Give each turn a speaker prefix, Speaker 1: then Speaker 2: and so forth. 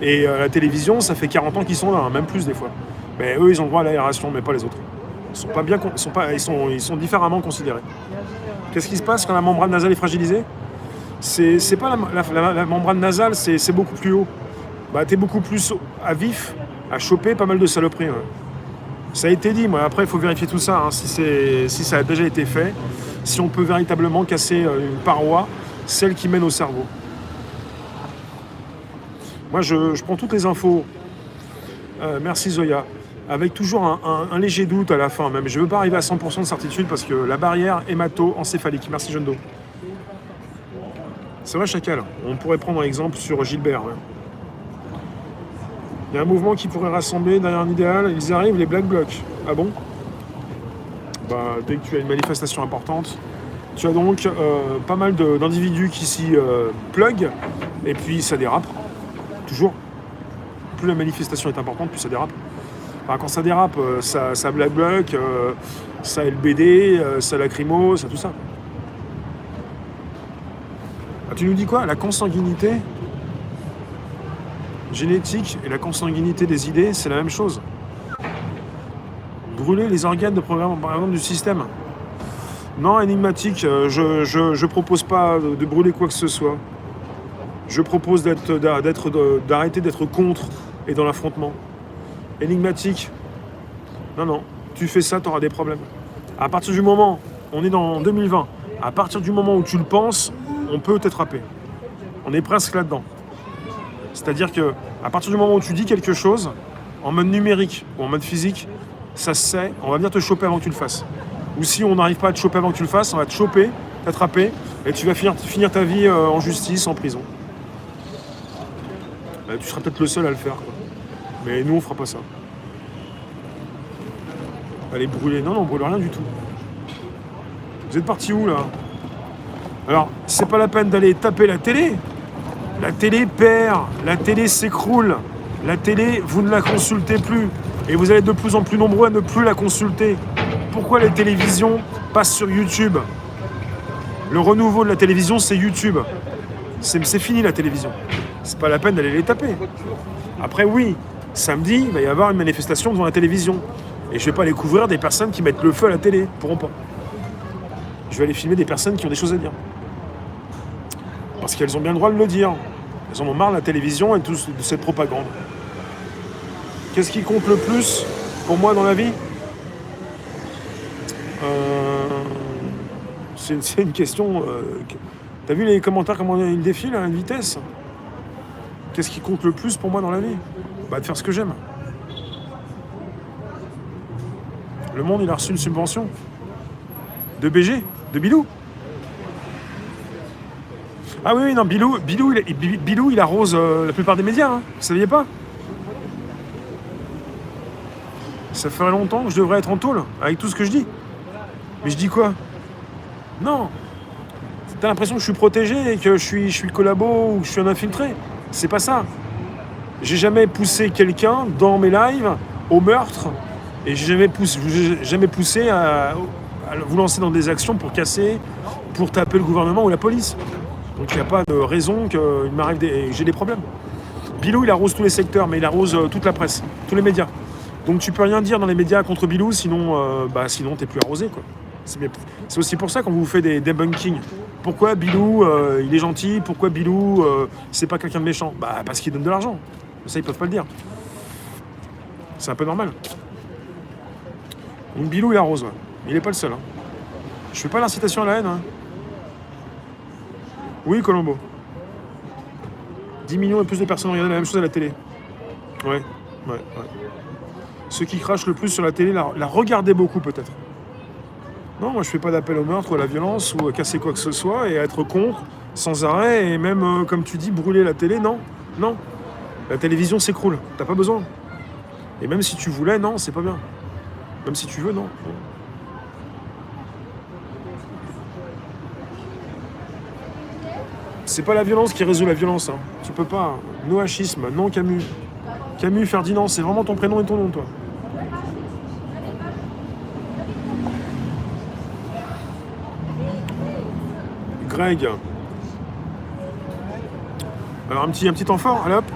Speaker 1: Et la télévision, ça fait 40 ans qu'ils sont là, hein, même plus des fois. Mais eux, ils ont le droit à l'aération, mais pas les autres. Ils sont pas bien, ils sont différemment considérés. Qu'est-ce qui se passe quand la membrane nasale est fragilisée? C'est pas la membrane nasale, c'est beaucoup plus haut. Bah, t'es beaucoup plus à vif, à choper pas mal de saloperies. Ouais. Ça a été dit, moi. Après, il faut vérifier tout ça, hein, si ça a déjà été fait, si on peut véritablement casser une paroi, celle qui mène au cerveau. Moi, je prends toutes les infos. Merci Zoya. Avec toujours un léger doute à la fin, même. Je ne veux pas arriver à 100% de certitude parce que la barrière hémato-encéphalique. Merci Jeune Do. C'est vrai, Chacal. On pourrait prendre un exemple sur Gilbert. Ouais. Il y a un mouvement qui pourrait rassembler derrière un idéal. Ils arrivent, les Black Blocs. Ah bon? Bah, dès que tu as une manifestation importante, tu as donc pas mal d'individus qui s'y plug, et puis ça dérape. Toujours. Plus la manifestation est importante, plus ça dérape. Enfin, quand ça dérape, ça Black Bloc, ça LBD, ça lacrymo, ça tout ça. Ah, tu nous dis quoi? La consanguinité génétique et la consanguinité des idées, c'est la même chose. Brûler les organes de programme, par exemple, du système. Non, énigmatique, je propose pas de brûler quoi que ce soit. Je propose d'arrêter d'être contre et dans l'affrontement. Énigmatique. Non, tu fais ça, tu auras des problèmes. À partir du moment, on est dans 2020, à partir du moment où tu le penses, on peut t'attraper. On est presque là-dedans. C'est-à-dire que à partir du moment où tu dis quelque chose, en mode numérique ou en mode physique, ça se sait, on va venir te choper avant que tu le fasses. Ou si on n'arrive pas à te choper avant que tu le fasses, on va te choper, t'attraper, et tu vas finir ta vie en justice, en prison. Tu seras peut-être le seul à le faire, quoi. Mais nous, on fera pas ça. Allez, brûler. Non, on brûle rien du tout. Vous êtes partis où, là? Alors, c'est pas la peine d'aller taper la télé. La télé perd, la télé s'écroule. La télé, vous ne la consultez plus. Et vous allez de plus en plus nombreux à ne plus la consulter. Pourquoi les télévisions passent sur YouTube? Le renouveau de la télévision, c'est YouTube. C'est fini, la télévision. C'est pas la peine d'aller les taper. Après, oui, samedi, il va y avoir une manifestation devant la télévision. Et je vais pas aller couvrir des personnes qui mettent le feu à la télé. Ils pourront pas. Je vais aller filmer des personnes qui ont des choses à dire. Parce qu'elles ont bien le droit de le dire. Elles en ont marre de la télévision et de cette propagande. Qu'est-ce qui compte le plus pour moi dans la vie? C'est une question... T'as vu les commentaires, comment ils défilent à une vitesse? Qu'est-ce qui compte le plus pour moi dans la vie? Bah, de faire ce que j'aime. Le Monde, il a reçu une subvention. De BG, de Bilou. Ah oui, non, Bilou, il arrose la plupart des médias, hein. Vous saviez pas? Ça ferait longtemps que je devrais être en tôle avec tout ce que je dis. Mais je dis quoi? Non. T'as l'impression que je suis protégé et que je suis collabo ou que je suis un infiltré. C'est pas ça. J'ai jamais poussé quelqu'un dans mes lives au meurtre et j'ai jamais poussé à vous lancer dans des actions pour casser, pour taper le gouvernement ou la police. Donc il n'y a pas de raison qu'il m'arrive j'ai des problèmes. Bilou, il arrose tous les secteurs, mais il arrose toute la presse, tous les médias. Donc tu peux rien dire dans les médias contre Bilou, sinon t'es plus arrosé, quoi. C'est aussi pour ça qu'on vous fait des debunkings. Pourquoi Bilou, il est gentil? Pourquoi Bilou, c'est pas quelqu'un de méchant? Bah parce qu'il donne de l'argent. Ça, ils peuvent pas le dire. C'est un peu normal. Donc Bilou, il arrose, ouais. Il est pas le seul, hein. Je fais pas l'incitation à la haine, hein. Oui, Colombo. 10 millions et plus de personnes regardent la même chose à la télé. Ouais. Ceux qui crachent le plus sur la télé, la regardaient beaucoup, peut-être. Non, moi je fais pas d'appel au meurtre ou à la violence ou à casser quoi que ce soit et à être contre sans arrêt et même, comme tu dis, brûler la télé, non. La télévision s'écroule, t'as pas besoin. Et même si tu voulais, non, c'est pas bien. Même si tu veux, non. C'est pas la violence qui résout la violence, hein. Tu peux pas. Noachisme, non Camus. Camus Ferdinand, c'est vraiment ton prénom et ton nom, toi. Greg. Alors un petit temps fort, allez hop.